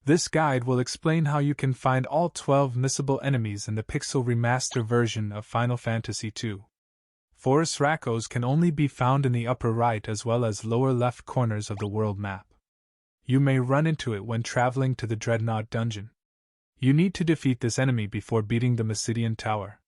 This guide will explain how you can find all 12 missable enemies in the Pixel Remaster version of Final Fantasy II. Phorusracos can only be found in the upper right as well as lower left corners of the world map. You may run into it when traveling to the Dreadnought dungeon. You need to defeat this enemy before beating the Missable Tower.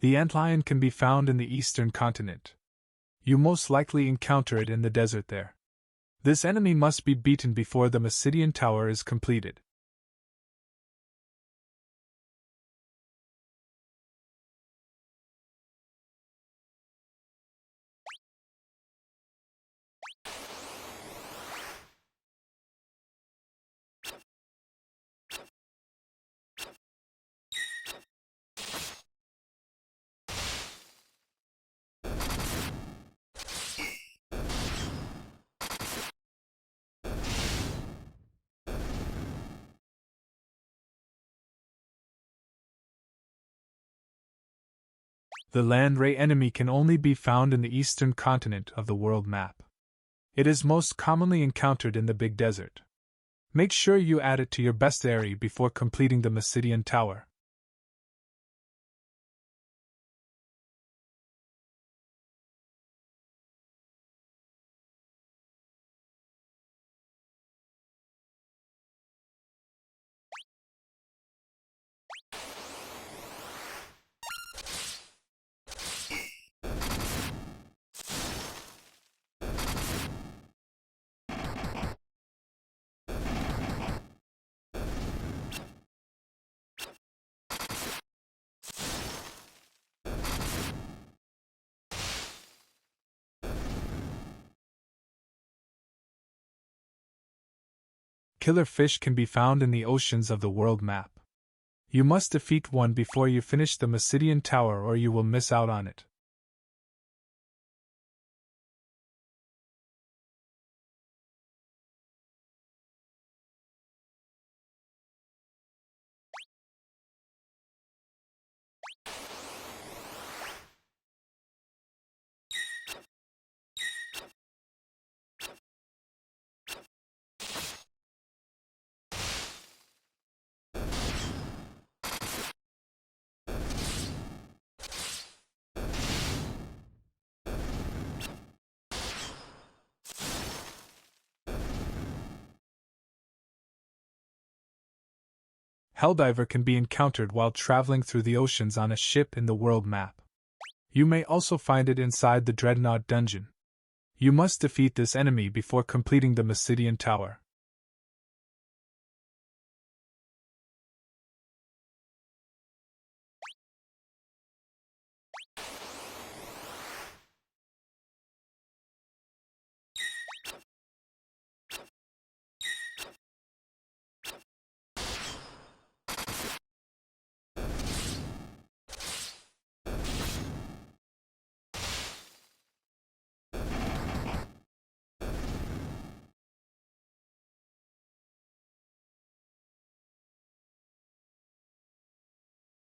The Antlion can be found in the eastern continent. You most likely encounter it in the desert there. This enemy must be beaten before the Missable Tower is completed. The land ray enemy can only be found in the eastern continent of the world map. It is most commonly encountered in the Big Desert. Make sure you add it to your Bestiary before completing the Missable Tower. Killer fish can be found in the oceans of the world map. You must defeat one before you finish the Missable Tower or you will miss out on it. Helldiver can be encountered while traveling through the oceans on a ship in the world map. You may also find it inside the Dreadnought dungeon. You must defeat this enemy before completing the Missable Tower.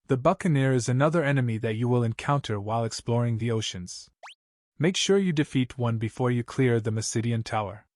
The Buccaneer is another enemy that you will encounter while exploring the oceans. Make sure you defeat one before you clear the Missable Tower.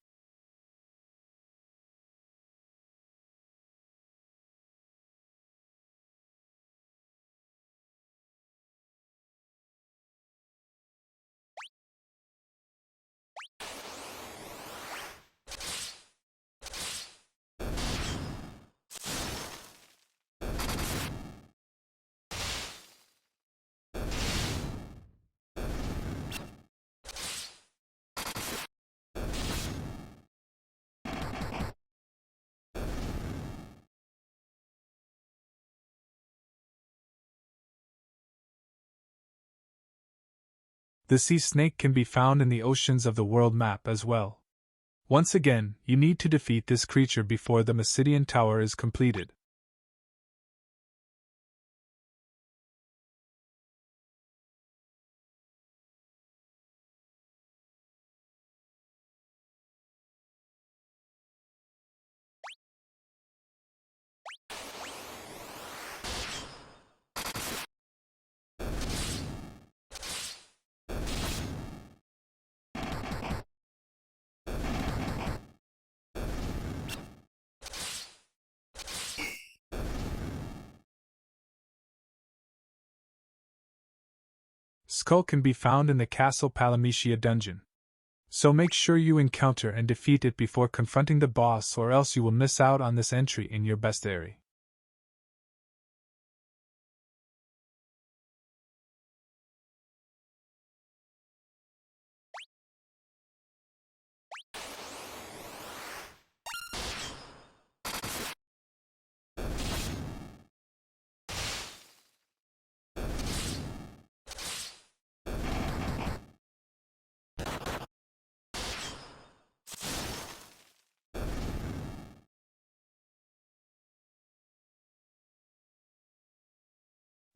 The sea snake can be found in the oceans of the world map as well. Once again, you need to defeat this creature before the Mysidian Tower is completed. Skull can be found in the Castle Palamecia dungeon. So make sure you encounter and defeat it before confronting the boss, or else you will miss out on this entry in your Bestiary.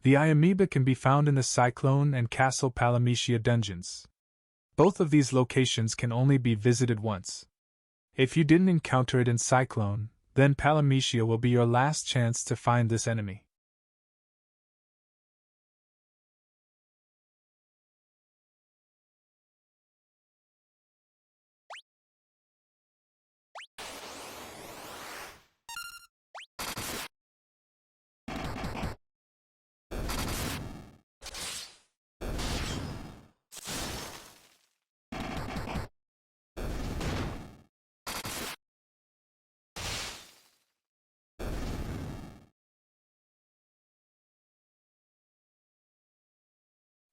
The Eyemoeba can be found in the Cyclone and Castle Palamecia dungeons. Both of these locations can only be visited once. If you didn't encounter it in Cyclone, then Palamecia will be your last chance to find this enemy.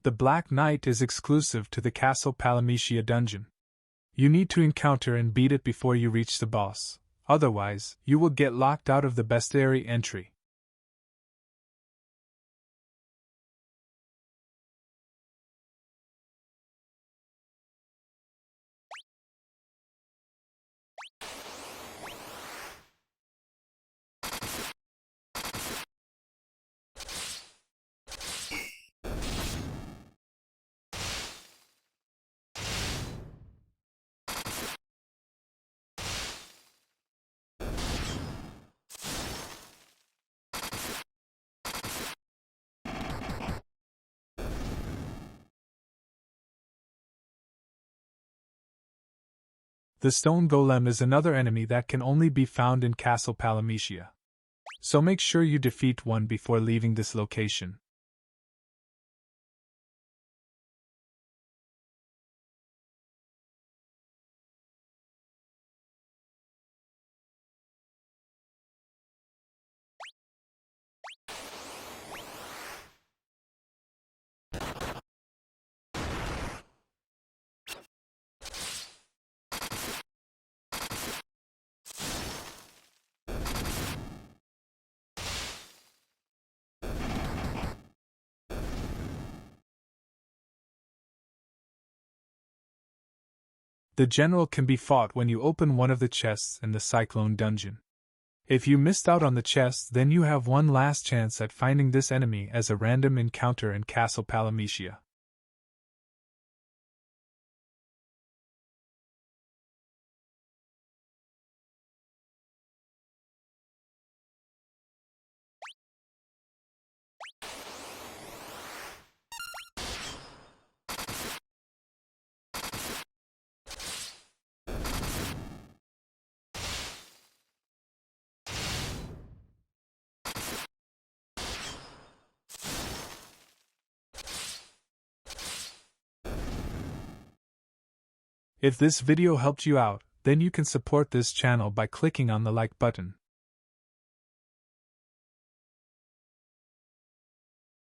The Black Knight is exclusive to the Castle Palamecia dungeon. You need to encounter and beat it before you reach the boss, otherwise, you will get locked out of the Bestiary entry. The Stone Golem is another enemy that can only be found in Castle Palamecia. So make sure you defeat one before leaving this location. The General can be fought when you open one of the chests in the Cyclone dungeon. If you missed out on the chest, then you have one last chance at finding this enemy as a random encounter in Castle Palamecia. If this video helped you out, then you can support this channel by clicking on the like button.